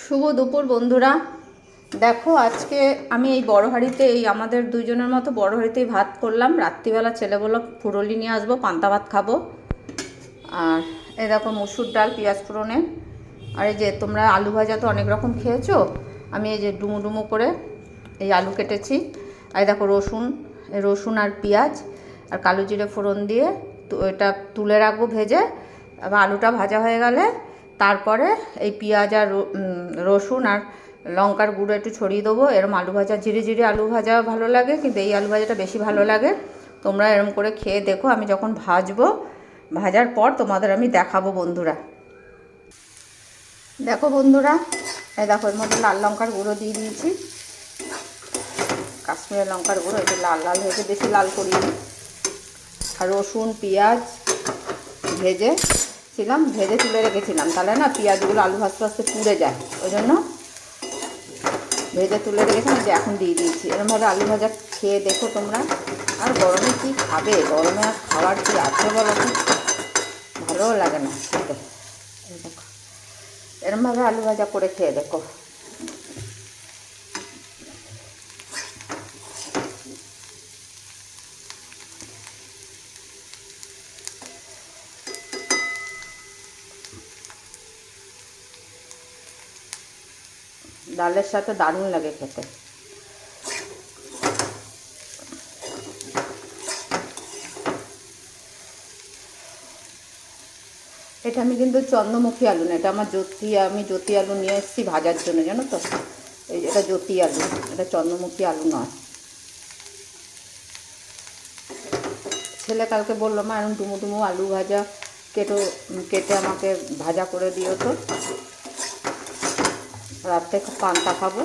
শুভ দুপুর বন্ধুরা। দেখো আজকে আমি এই বড় হাঁড়িতে আমাদের দুইজনের মতো বড় হাঁড়িতেই ভাত করলাম। রাত্রিবেলা ছেলে বলল ফুরোলি নিয়ে আসবো, পান্তা ভাত খাবো। আর এই দেখো মুসুর ডাল পেঁয়াজ ফোড়নে। আর এই যে তোমরা আলু ভাজা তো অনেক রকম খেয়েছো, আমি এই যে ডুমো ডুমো করে এই আলু কেটেছি। আর দেখো রসুন আর পেঁয়াজ আর কালো জিরে ফোড়ন দিয়ে তো এটা তুলে রাখবো ভেজে। আবার আলুটা ভাজা হয়ে গেলে তারপরে এই পেঁয়াজ আর রসুন আর লঙ্কার গুঁড়ো একটু ছড়িয়ে দেবো। এরম আলু ভাজা, জিরে জিরে আলু ভাজা ভালো লাগে, কিন্তু এই আলু ভাজাটা বেশি ভালো লাগে। তোমরা এরম করে খেয়ে দেখো। আমি যখন ভাজবো, ভাজার পর তোমাদের আমি দেখাবো বন্ধুরা। দেখো বন্ধুরা, এই দেখো এর মধ্যে লাল লঙ্কার গুঁড়ো দিয়ে দিয়েছি, কাশ্মীরের লঙ্কার গুঁড়ো। একটু লাল লাল হয়েছে, বেশি লাল করিনি। আর রসুন পেঁয়াজ ভেজে তুলে রেখেছিলাম, তাহলে না পেঁয়াজগুলো আলু ভাজতে ভাজতে পুড়ে যায়, ওই জন্য ভেজে তুলে রেখেছিলাম। যে এখন দিয়ে দিয়েছি। এরমভাবে আলু ভাজা খেয়ে দেখো তোমরা। আর গরমে কি খাবে, গরমে আর খাওয়ার কি আছে বলো তো, ভালোও লাগে না খেতে। দেখো এরমভাবে আলু ভাজা করে খেয়ে দেখো। ডালের সাথে দারুণ লাগে খেতে। এটা আমি কিন্তু চন্দ্রমুখী আলু না, এটা আমার আমি জ্যোতি আলু নিয়ে এসেছি ভাজার জন্য, জানো তো। এটা জ্যোতি আলু, এটা চন্দ্রমুখী আলু নয়। ছেলে কালকে বললো মা এরকম ডুমো ডুমো আলু ভাজা কেটে আমাকে ভাজা করে দিও তো, রাত্রে পান্তা খাবো।